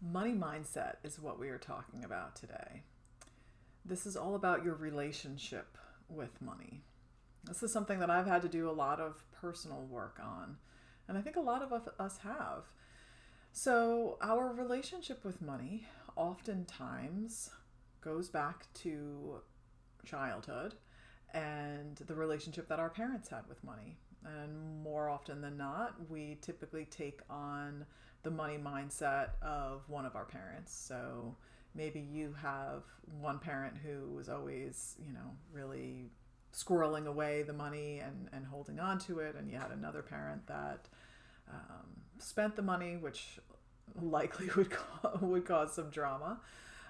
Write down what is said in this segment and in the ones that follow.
Money mindset is what we are talking about today. This is all about your relationship with money. This is something that I've had to do a lot of personal work on, and I think a lot of us have. So, our relationship with money oftentimes goes back to childhood and the relationship that our parents had with money. And more often than not, we typically take on the money mindset of one of our parents. So maybe you have one parent who was always, really squirreling away the money and holding on to it, and you had another parent that spent the money, which likely would cause some drama.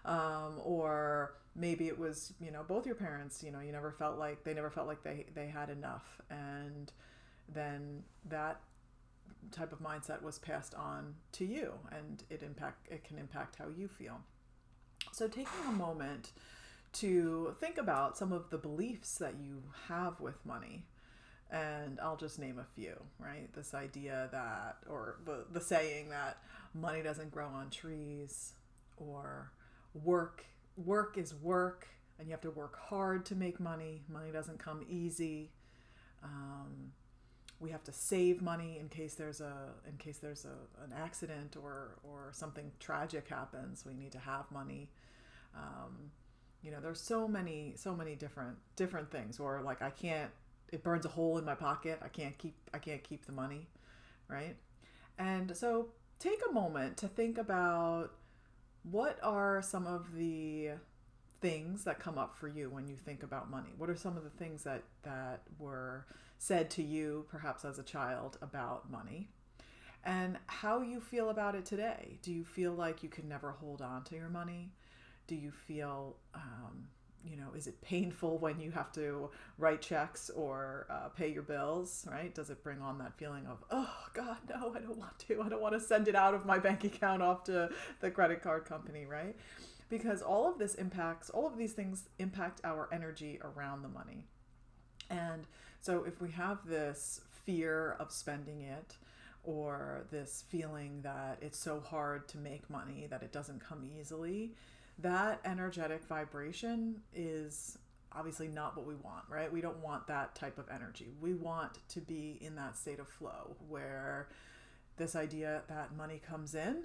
Or maybe it was, both your parents, you never felt like they had enough. And then that type of mindset was passed on to you, and it can impact how you feel. So taking a moment to think about some of the beliefs that you have with money. And I'll just name a few, right? This idea that, or the saying that money doesn't grow on trees, or work is work, and you have to work hard to make money. Money doesn't come easy. We have to save money in case there's an accident or something tragic happens. We need to have money. There's so many different things. Or like, it burns a hole in my pocket. I can't keep the money, right? And so take a moment to think about, what are some of the things that come up for you when you think about money? What are some of the things that were said to you, perhaps as a child, about money? And how you feel about it today? Do you feel like you can never hold on to your money? Do you feel, is it painful when you have to write checks or pay your bills, right? Does it bring on that feeling of, oh God, no, I don't want to. I don't want to send it out of my bank account off to the credit card company, right? Because all of these things impact our energy around the money. And so if we have this fear of spending it, or this feeling that it's so hard to make money, that it doesn't come easily, that energetic vibration is obviously not what we want, right? We don't want that type of energy. We want to be in that state of flow where this idea that money comes in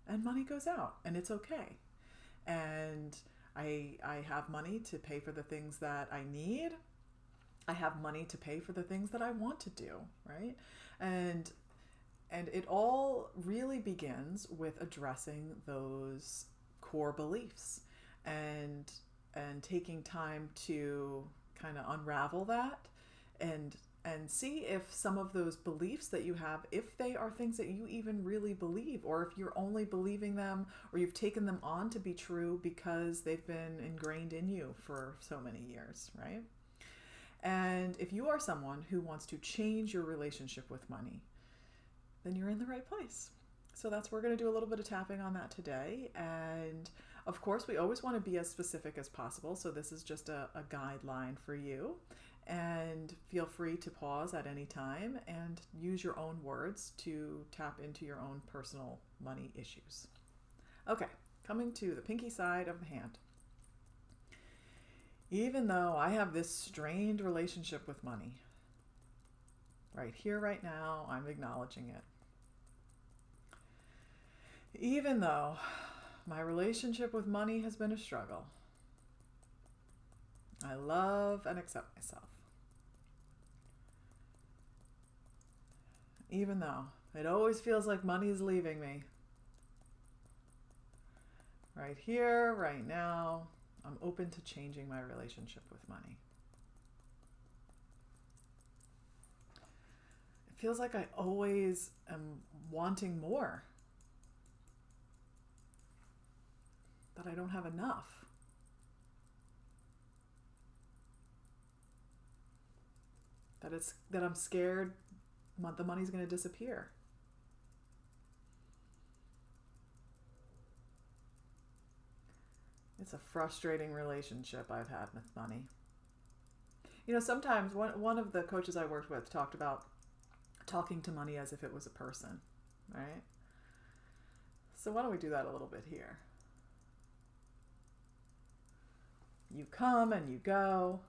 and money goes out, and it's okay. And I have money to pay for the things that I need. I have money to pay for the things that I want to do, right? And it all really begins with addressing those core beliefs and taking time to kind of unravel that and see if some of those beliefs that you have, if they are things that you even really believe, or if you're only believing them, or you've taken them on to be true because they've been ingrained in you for so many years, right? And if you are someone who wants to change your relationship with money, then you're in the right place. So we're going to do a little bit of tapping on that today. And of course, we always want to be as specific as possible. So this is just a guideline for you. And feel free to pause at any time and use your own words to tap into your own personal money issues. Okay, coming to the pinky side of the hand. Even though I have this strained relationship with money, right here, right now, I'm acknowledging it. Even though my relationship with money has been a struggle, I love and accept myself. Even though it always feels like money is leaving me, right here, right now, I'm open to changing my relationship with money. It feels like I always am wanting more, that I don't have enough. That I'm scared the money's going to disappear. It's a frustrating relationship I've had with money. Sometimes one of the coaches I worked with talked about talking to money as if it was a person, right? So why don't we do that a little bit here? You come and you go.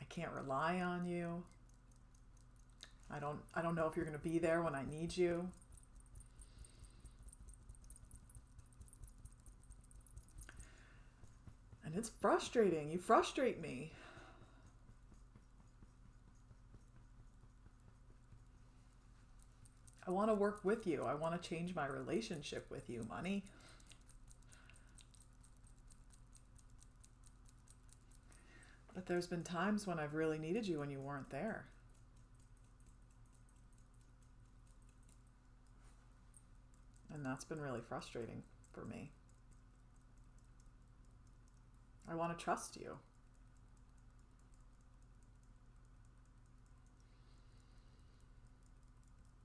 I can't rely on you. I don't know if you're going to be there when I need you. And it's frustrating. You frustrate me. I want to work with you. I want to change my relationship with you, money. But there's been times when I've really needed you when you weren't there. And that's been really frustrating for me. I want to trust you.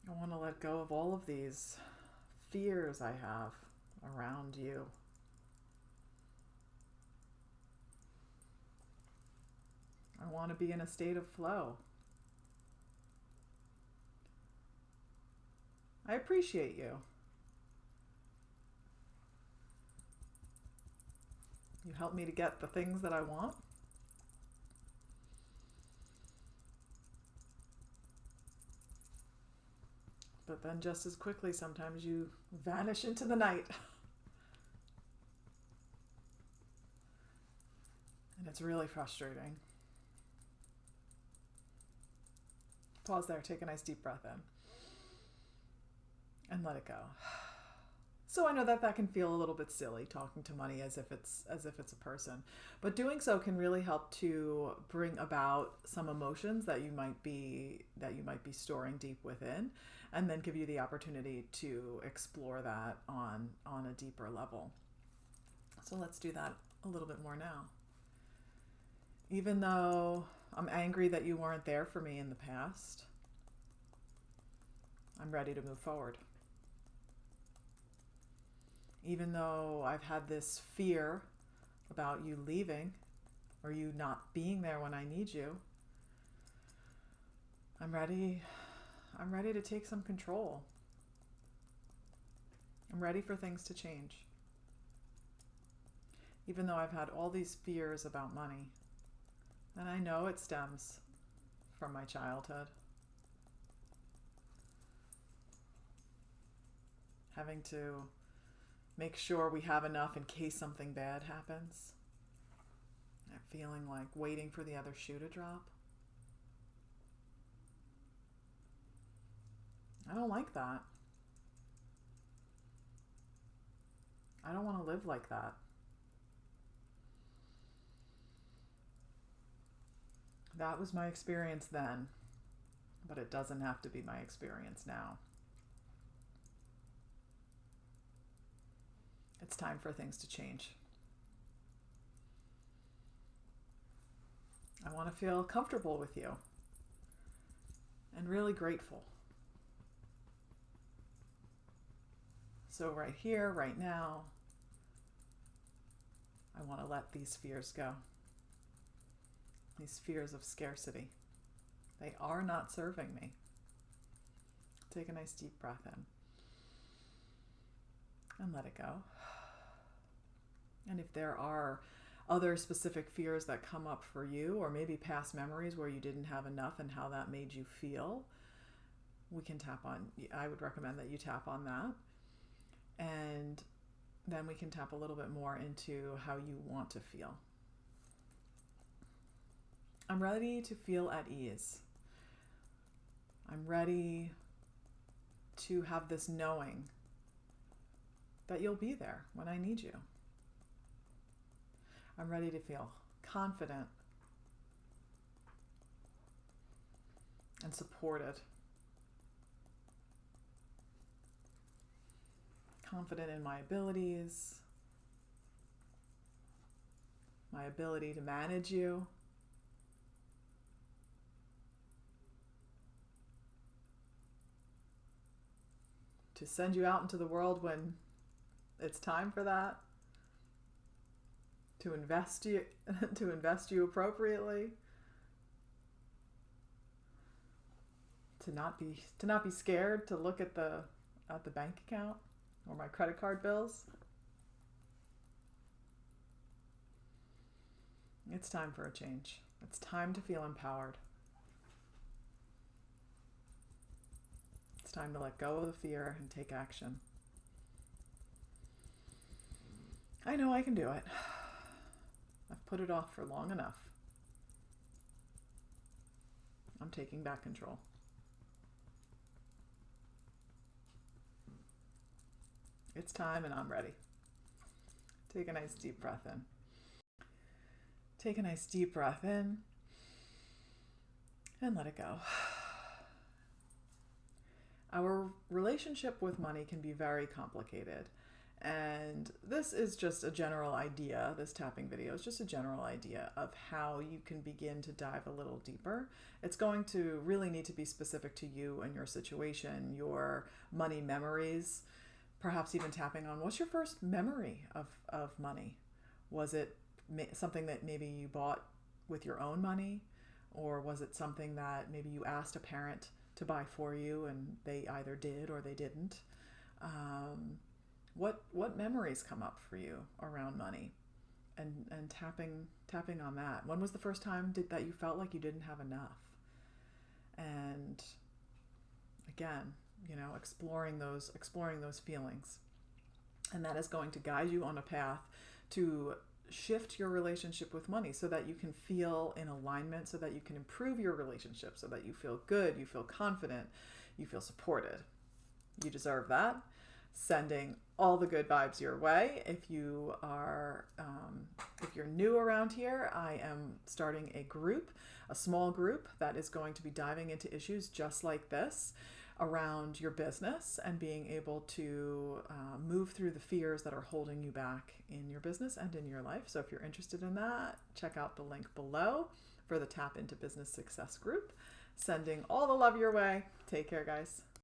I want to let go of all of these fears I have around you. I want to be in a state of flow. I appreciate you. You help me to get the things that I want. But then just as quickly, sometimes you vanish into the night. And it's really frustrating. Pause there, take a nice deep breath in. And let it go. So I know that that can feel a little bit silly, talking to money as if it's a person, but doing so can really help to bring about some emotions that you might be storing deep within, and then give you the opportunity to explore that on a deeper level. So let's do that a little bit more now. Even though I'm angry that you weren't there for me in the past, I'm ready to move forward. Even though I've had this fear about you leaving or you not being there when I need you, I'm ready to take some control. I'm ready for things to change. Even though I've had all these fears about money, and I know it stems from my childhood. Having to make sure we have enough in case something bad happens. And feeling like waiting for the other shoe to drop. I don't like that. I don't want to live like that. That was my experience then, but it doesn't have to be my experience now. It's time for things to change. I want to feel comfortable with you and really grateful. So right here, right now, I want to let these fears go. These fears of scarcity. They are not serving me. Take a nice deep breath in and let it go. And if there are other specific fears that come up for you, or maybe past memories where you didn't have enough and how that made you feel, we can tap on, I would recommend that you tap on that. And then we can tap a little bit more into how you want to feel. I'm ready to feel at ease. I'm ready to have this knowing that you'll be there when I need you. I'm ready to feel confident and supported. Confident in my abilities, my ability to manage you. To send you out into the world when it's time for that. To invest you appropriately. To not be scared to look at the at the bank account or my credit card bills. It's time for a change. It's time to feel empowered. It's time to let go of the fear and take action. I know I can do it. I've put it off for long enough. I'm taking back control. It's time and I'm ready. Take a nice deep breath in. Take a nice deep breath in and let it go. Our relationship with money can be very complicated. And this is just a general idea. This tapping video is just a general idea of how you can begin to dive a little deeper. It's going to really need to be specific to you and your situation, your money memories, perhaps even tapping on what's your first memory of money? Was it something that maybe you bought with your own money? Or was it something that maybe you asked a parent to buy for you and they either did or they didn't? What memories come up for you around money, and tapping on that? When was the first time that you felt like you didn't have enough? And again, exploring those feelings, and that is going to guide you on a path to shift your relationship with money so that you can feel in alignment, so that you can improve your relationship, so that you feel good, you feel confident, you feel supported. You deserve that. Sending all the good vibes your way. If you're new around here, I am starting a small group that is going to be diving into issues just like this around your business and being able to move through the fears that are holding you back in your business and in your life. So if you're interested in that, check out the link below for the Tap into Business Success group. Sending all the love your way. Take care, guys.